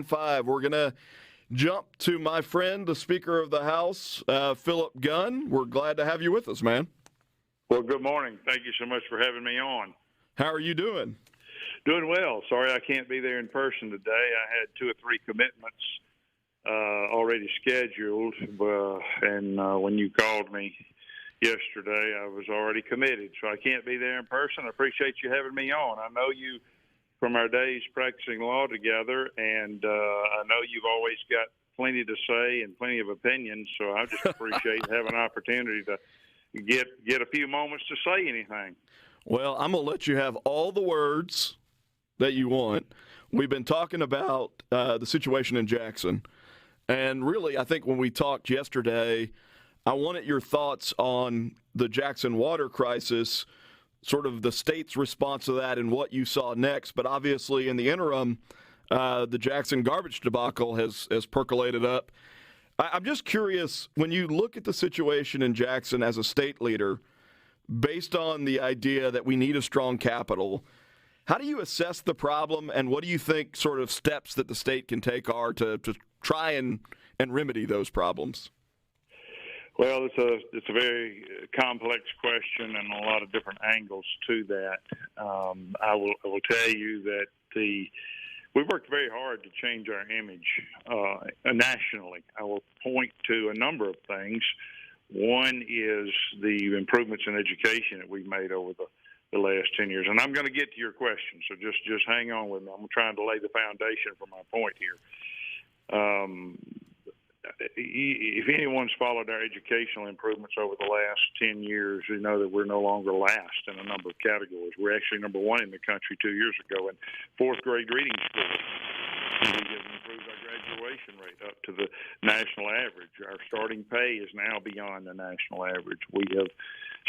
5. We're going to jump to my friend, the Speaker of the House, Philip Gunn. We're glad to have you with us, man. Well, good morning. Thank you so much for having me on. How are you doing? Doing well. Sorry I can't be there in person today. I had 2 or 3 commitments already scheduled, and when you called me yesterday, I was already committed, so I can't be there in person. I appreciate you having me on. I know you from our days practicing law together, and I know you've always got plenty to say and plenty of opinions, so I just appreciate having an opportunity to get a few moments to say anything. Well, I'm going to let you have all the words that you want. We've been talking about the situation in Jackson, and really, I think when we talked yesterday, I wanted your thoughts on the Jackson water crisis, sort of the state's response to that and what you saw next. But obviously, in the interim, the Jackson garbage debacle has percolated up. I'm just curious, when you look at the situation in Jackson as a state leader, based on the idea that we need a strong capital, how do you assess the problem, and what do you think sort of steps that the state can take are to try and remedy those problems? Well, it's a very complex question and a lot of different angles to that. I will tell you that we worked very hard to change our image nationally. I will point to a number of things. One is the improvements in education that we've made over the last 10 years. And I'm going to get to your question, so just hang on with me. I'm trying to lay the foundation for my point here. If anyone's followed our educational improvements over the last 10 years, you know that we're no longer last in a number of categories. We're actually number 1 in the country 2 years ago in 4th grade reading schools. We have improved our graduation rate up to the national average. Our starting pay is now beyond the national average. We have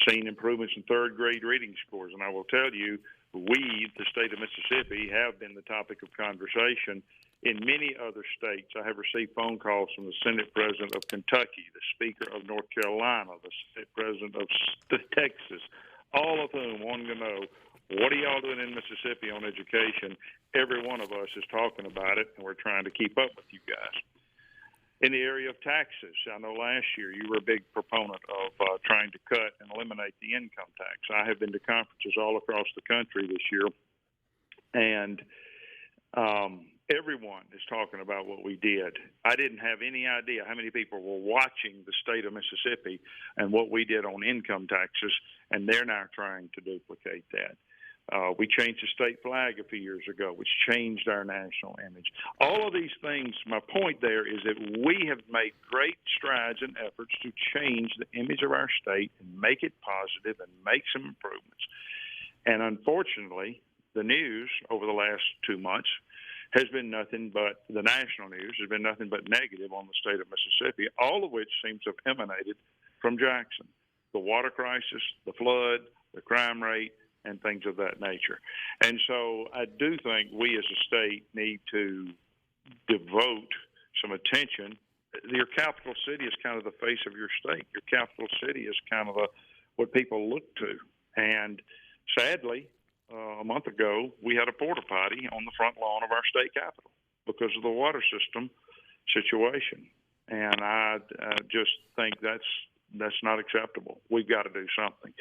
seen improvements in 3rd grade reading scores. And I will tell you, we, the state of Mississippi, have been the topic of conversation in many other states. I have received phone calls from the Senate President of Kentucky, the Speaker of North Carolina, the Senate President of Texas, all of whom wanting to know, what are y'all doing in Mississippi on education? Every one of us is talking about it, and we're trying to keep up with you guys. In the area of taxes, I know last year you were a big proponent of trying to cut and eliminate the income tax. I have been to conferences all across the country this year, and everyone is talking about what we did. I didn't have any idea how many people were watching the state of Mississippi and what we did on income taxes, and they're now trying to duplicate that. We changed the state flag a few years ago, which changed our national image. All of these things, my point there is that we have made great strides and efforts to change the image of our state and make it positive and make some improvements. And unfortunately, the news over the last 2 months has been nothing but, the national news has been nothing but negative on the state of Mississippi, all of which seems to have emanated from Jackson. The water crisis, the flood, the crime rate, and things of that nature. And so I do think we as a state need to devote some attention. Your capital city is kind of the face of your state. Your capital city is kind of what people look to. And sadly, a month ago, we had a porta potty on the front lawn of our state capitol because of the water system situation. And I just think that's not acceptable. We've got to do something.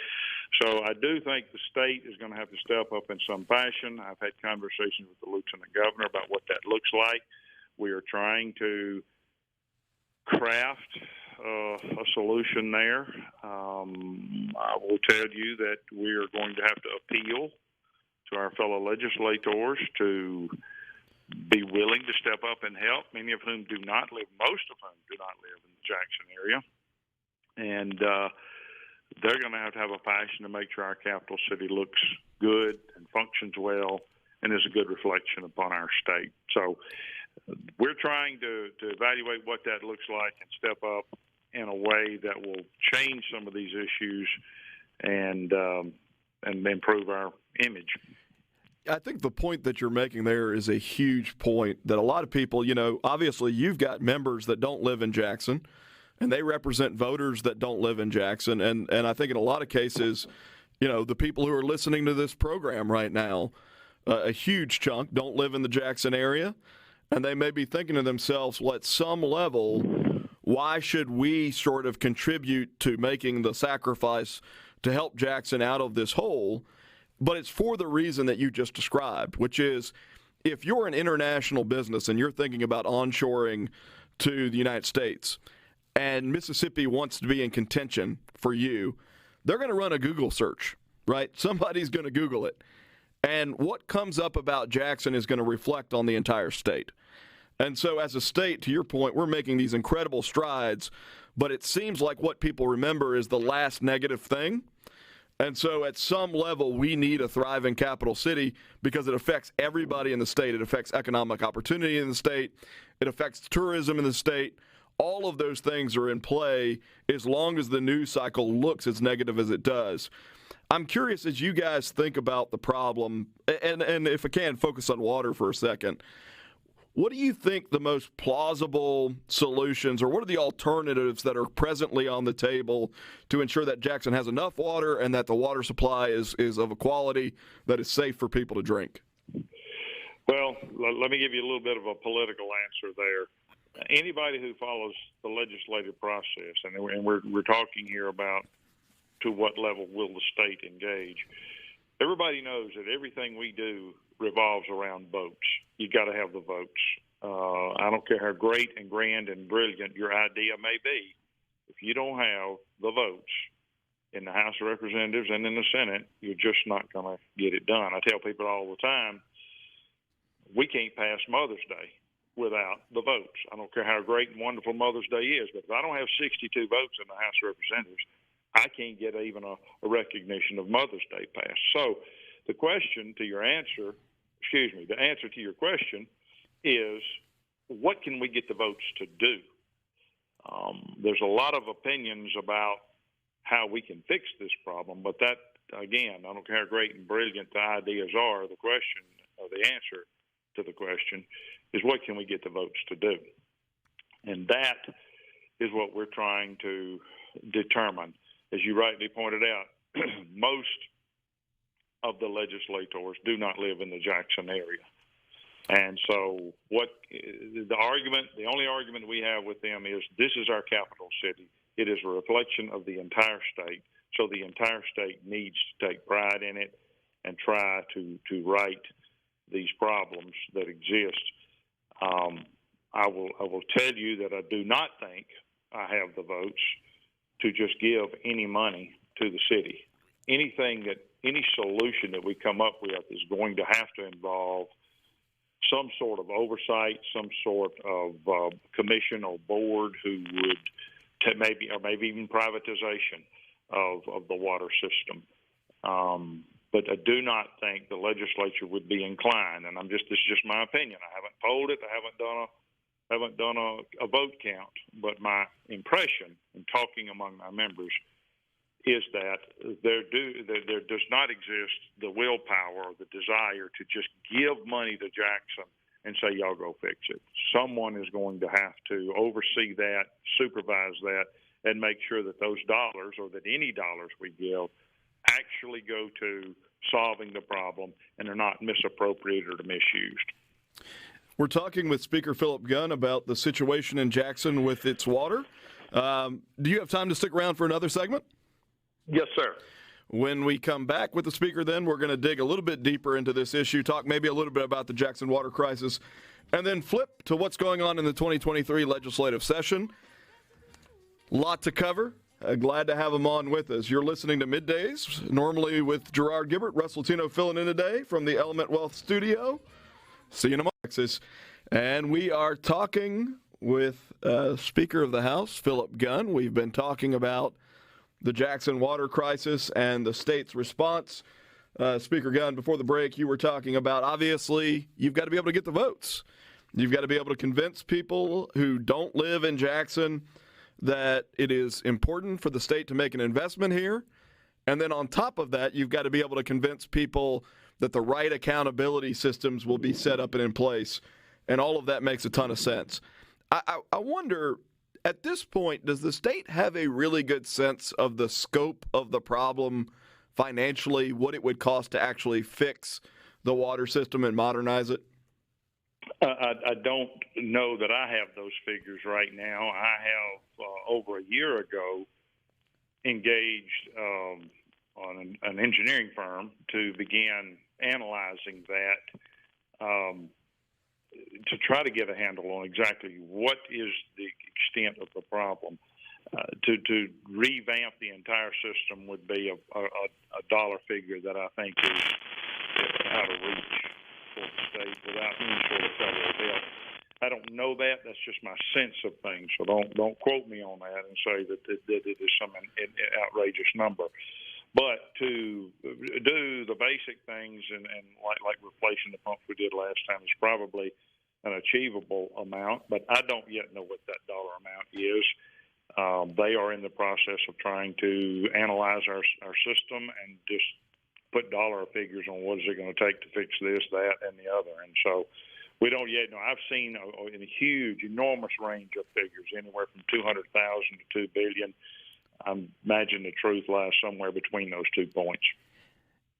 So I do think the state is going to have to step up in some fashion. I've had conversations with the lieutenant governor about what that looks like. We are trying to craft a solution there. I will tell you that we are going to have to appeal to our fellow legislators to be willing to step up and help, many of whom do not live, most of whom do not live in the Jackson area. And they're going to have a passion to make sure our capital city looks good and functions well and is a good reflection upon our state. So we're trying to evaluate what that looks like and step up in a way that will change some of these issues and improve our image. I think the point that you're making there is a huge point that a lot of people, obviously you've got members that don't live in Jackson, and they represent voters that don't live in Jackson. And I think in a lot of cases, the people who are listening to this program right now, a huge chunk don't live in the Jackson area. And they may be thinking to themselves, well, at some level, why should we sort of contribute to making the sacrifice to help Jackson out of this hole? But it's for the reason that you just described, which is if you're an international business and you're thinking about onshoring to the United States and Mississippi wants to be in contention for you, they're going to run a Google search, right? Somebody's going to Google it. And what comes up about Jackson is going to reflect on the entire state. And so as a state, to your point, we're making these incredible strides, but it seems like what people remember is the last negative thing. And so at some level, we need a thriving capital city because it affects everybody in the state. It affects economic opportunity in the state. It affects tourism in the state. All of those things are in play as long as the news cycle looks as negative as it does. I'm curious, as you guys think about the problem, and if I can focus on water for a second, what do you think the most plausible solutions, or what are the alternatives that are presently on the table to ensure that Jackson has enough water and that the water supply is of a quality that is safe for people to drink? Well, let me give you a little bit of a political answer there. Anybody who follows the legislative process, and we're talking here about to what level will the state engage, everybody knows that everything we do revolves around votes. You got to have the votes. I don't care how great and grand and brilliant your idea may be. If you don't have the votes in the House of Representatives and in the Senate, you're just not going to get it done. I tell people all the time, we can't pass Mother's Day without the votes. I don't care how great and wonderful Mother's Day is, but if I don't have 62 votes in the House of Representatives, I can't get even a recognition of Mother's Day passed. So the question to your answer, the answer to your question is, what can we get the votes to do? There's a lot of opinions about how we can fix this problem, but that, again, I don't care how great and brilliant the ideas are, the question or the answer to the question is, what can we get the votes to do? And that is what we're trying to determine. As you rightly pointed out, most of the legislators do not live in the Jackson area. And so the only argument we have with them is, this is our capital city. It is a reflection of the entire state. So the entire state needs to take pride in it and try to right these problems that exist. I will tell you that I do not think I have the votes to just give any money to the city. Any solution that we come up with is going to have to involve some sort of oversight, some sort of commission or board who would maybe even privatization of the water system. But I do not think the legislature would be inclined, and this is just my opinion. I haven't polled it. I haven't done a vote count, but my impression in talking among my members is that there does not exist the willpower or the desire to just give money to Jackson and say, y'all go fix it. Someone is going to have to oversee that, supervise that, and make sure that those dollars, or that any dollars we give, actually go to solving the problem and are not misappropriated or misused. We're talking with Speaker Philip Gunn about the situation in Jackson with its water. Do you have time to stick around for another segment? Yes, sir. When we come back with the Speaker, then we're going to dig a little bit deeper into this issue, talk maybe a little bit about the Jackson water crisis, and then flip to what's going on in the 2023 legislative session. Lot to cover. Glad to have him on with us. You're listening to Middays, normally with Gerard Gibbert. Russ Latino filling in today from the Element Wealth Studio. See you tomorrow, Texas. And we are talking with Speaker of the House, Philip Gunn. We've been talking about the Jackson water crisis and the state's response. Speaker Gunn, before the break, you were talking about, obviously, you've got to be able to get the votes. You've got to be able to convince people who don't live in Jackson that it is important for the state to make an investment here. And then on top of that, you've got to be able to convince people that the right accountability systems will be set up and in place. And all of that makes a ton of sense. I wonder, at this point, does the state have a really good sense of the scope of the problem financially, what it would cost to actually fix the water system and modernize it? I don't know that I have those figures right now. I have over a year ago engaged on an engineering firm to begin analyzing that to try to get a handle on exactly what is the extent of the problem. To revamp the entire system would be a dollar figure that I think is out of reach for the state without any sort of federal help. I don't know that. That's just my sense of things. So don't quote me on that and say that it is some outrageous number. But to do the basic things and like replacing the pumps we did last time is probably an achievable amount. But I don't yet know what that dollar amount is. They are in the process of trying to analyze our system and just put dollar figures on what is it going to take to fix this, that, and the other. And so we don't yet know. I've seen a huge, enormous range of figures, anywhere from 200,000 to 2 billion. I imagine the truth lies somewhere between those 2 points.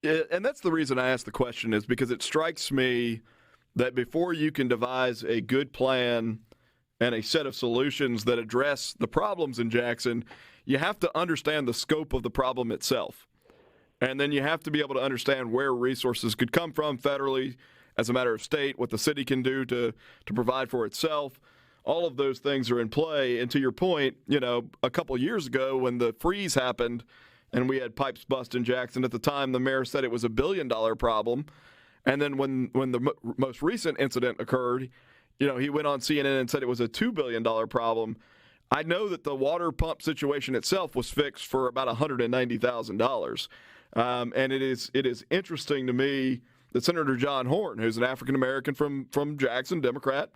Yeah, and that's the reason I asked the question, is because it strikes me that before you can devise a good plan and a set of solutions that address the problems in Jackson, you have to understand the scope of the problem itself. And then you have to be able to understand where resources could come from federally, as a matter of state, what the city can do to provide for itself. All of those things are in play. And to your point, a couple of years ago when the freeze happened and we had pipes bust in Jackson, at the time the mayor said it was $1 billion problem. And then when the most recent incident occurred, he went on CNN and said it was a $2 billion problem. I know that the water pump situation itself was fixed for about $190,000. And it is interesting to me that Senator John Horn, who's an African-American from Jackson, Democrat,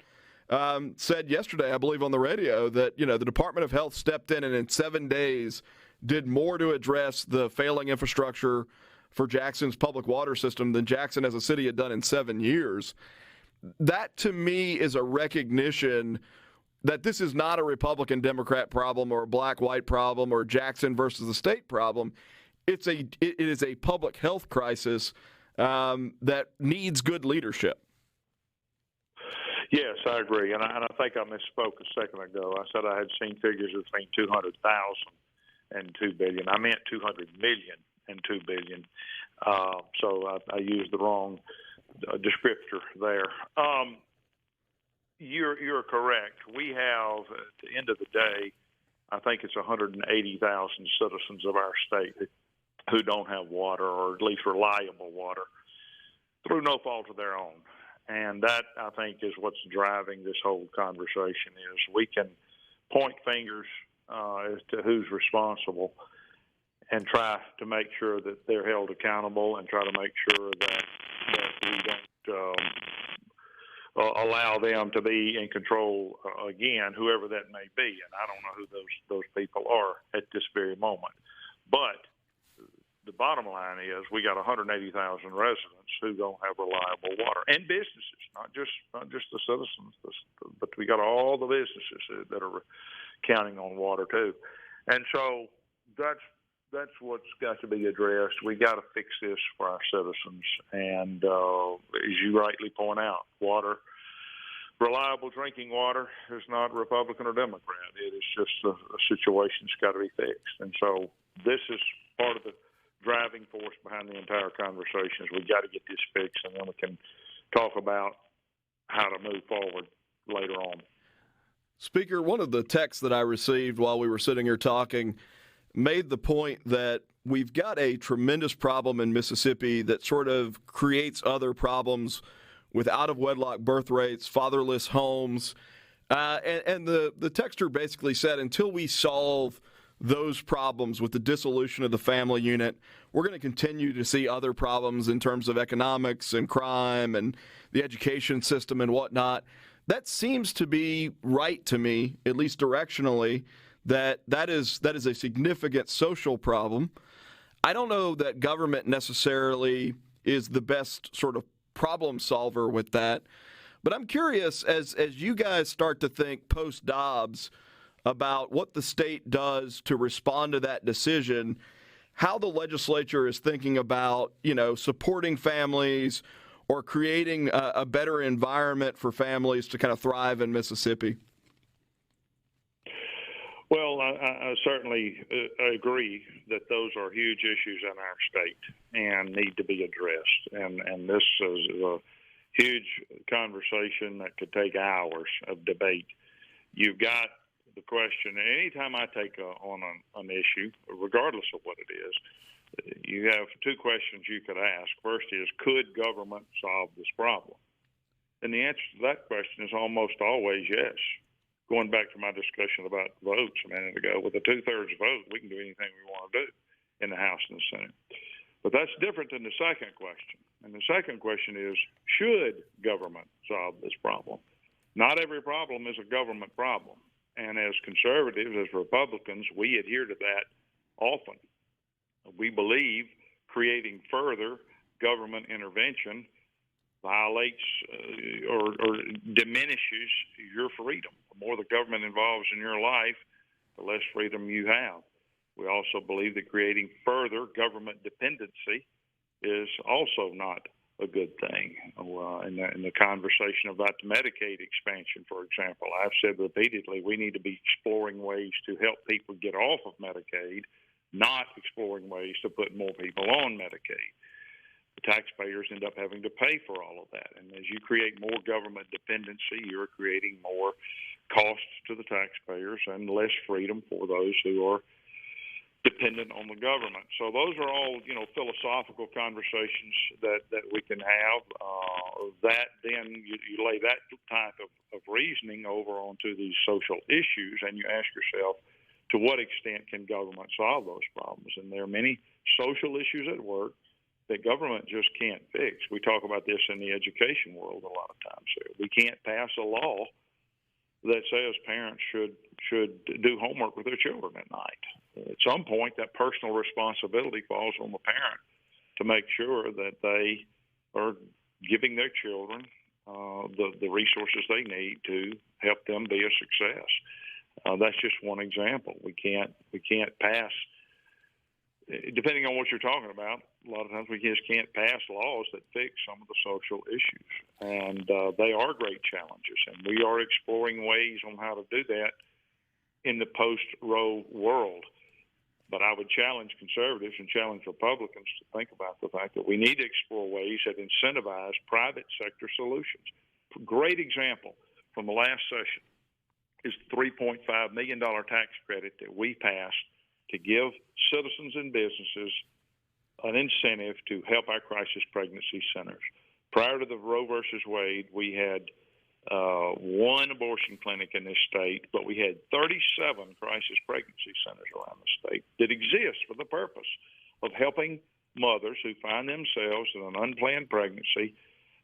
said yesterday, I believe on the radio, that the Department of Health stepped in and in 7 days did more to address the failing infrastructure for Jackson's public water system than Jackson as a city had done in 7 years. That, to me, is a recognition that this is not a Republican-Democrat problem or a black-white problem or Jackson versus the state problem. It is a public health crisis that needs good leadership. Yes, I agree, and I think I misspoke a second ago. I said I had seen figures between 200,000 and 2 billion. I meant 200 million and 2 billion. So I used the wrong descriptor there. You're correct. We have, at the end of the day, I think it's 180,000 citizens of our state who don't have water, or at least reliable water, through no fault of their own. And that, I think, is what's driving this whole conversation. Is we can point fingers as to who's responsible and try to make sure that they're held accountable, and try to make sure that we don't allow them to be in control again, whoever that may be. And I don't know who those people are at this very moment. But the bottom line is we got 180,000 residents who don't have reliable water, and businesses, not just the citizens, but we got all the businesses that are counting on water too. And so that's what's got to be addressed. We got to fix this for our citizens. And as you rightly point out, reliable drinking water is not Republican or Democrat. It is just a situation that's got to be fixed. And so this is part of the driving force behind the entire conversation. Is we got to get this fixed, and then we can talk about how to move forward later on. Speaker, one of the texts that I received while we were sitting here talking made the point that we've got a tremendous problem in Mississippi that sort of creates other problems with out-of-wedlock birth rates, fatherless homes. And the texter basically said, until we solve those problems with the dissolution of the family unit, we're going to continue to see other problems in terms of economics and crime and the education system and whatnot. That seems to be right to me, at least directionally, that is a significant social problem. I don't know that government necessarily is the best sort of problem solver with that, but I'm curious, as you guys start to think post-Dobbs about what the state does to respond to that decision, how the legislature is thinking about, supporting families or creating a better environment for families to kind of thrive in Mississippi? Well, I certainly agree that those are huge issues in our state and need to be addressed. And this is a huge conversation that could take hours of debate. You've got the question, anytime I take on an issue, regardless of what it is, you have two questions you could ask. First is, could government solve this problem? And the answer to that question is almost always yes. Going back to my discussion about votes a minute ago, with a 2/3 vote, we can do anything we want to do in the House and the Senate. But that's different than the second question. And the second question is, should government solve this problem? Not every problem is a government problem. And as conservatives, as Republicans, we adhere to that often. We believe creating further government intervention violates or diminishes your freedom. The more the government involves in your life, the less freedom you have. We also believe that creating further government dependency is also not a good thing. In the conversation about the Medicaid expansion, for example, I've said repeatedly we need to be exploring ways to help people get off of Medicaid, not exploring ways to put more people on Medicaid. The taxpayers end up having to pay for all of that. And as you create more government dependency, you're creating more costs to the taxpayers and less freedom for those who are dependent on the government. So those are all, philosophical conversations that we can have. Then you lay that type of reasoning over onto these social issues, and you ask yourself, to what extent can government solve those problems? And there are many social issues at work that government just can't fix. We talk about this in the education world a lot of times. We can't pass a law that says parents should do homework with their children at night. At some point, that personal responsibility falls on the parent to make sure that they are giving their children the resources they need to help them be a success. That's just one example. We can't pass, depending on what you're talking about, a lot of times we just can't pass laws that fix some of the social issues. And they are great challenges, and we are exploring ways on how to do that in the post-Roe world. But I would challenge conservatives and challenge Republicans to think about the fact that we need to explore ways that incentivize private sector solutions. A great example from the last session is the $3.5 million tax credit that we passed to give citizens and businesses an incentive to help our crisis pregnancy centers. Prior to the Roe versus Wade, we had one abortion clinic in this state, but we had 37 crisis pregnancy centers around the state that exist for the purpose of helping mothers who find themselves in an unplanned pregnancy,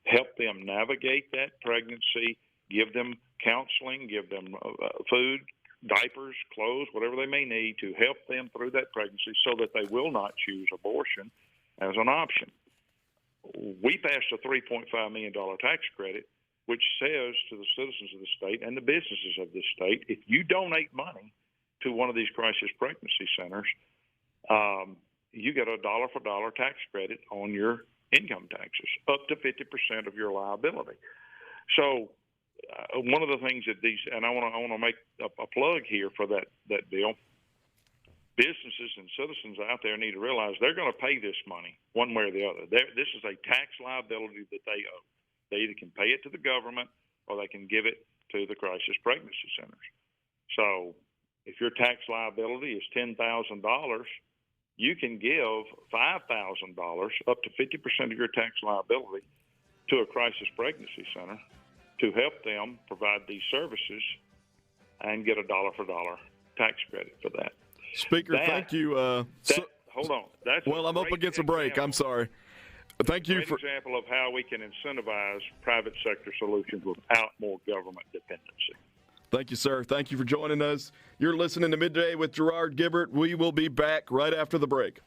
help them navigate that pregnancy, give them counseling, give them food, diapers, clothes, whatever they may need to help them through that pregnancy so that they will not choose abortion as an option. We passed a $3.5 million tax credit, which says to the citizens of the state and the businesses of this state, if you donate money to one of these crisis pregnancy centers, you get a dollar-for-dollar tax credit on your income taxes, up to 50% of your liability. So one of the things that these, and I want to make a plug here for that bill, businesses and citizens out there need to realize they're going to pay this money one way or the other. This is a tax liability that they owe. They either can pay it to the government or they can give it to the crisis pregnancy centers. So if your tax liability is $10,000, you can give $5,000, up to 50% of your tax liability, to a crisis pregnancy center to help them provide these services and get a dollar-for-dollar tax credit for that. Speaker, thank you. Hold on. I'm up against a break. I'm sorry. Thank you for an example of how we can incentivize private sector solutions without more government dependency. Thank you, sir. Thank you for joining us. You're listening to Midday with Gerard Gibbert. We will be back right after the break.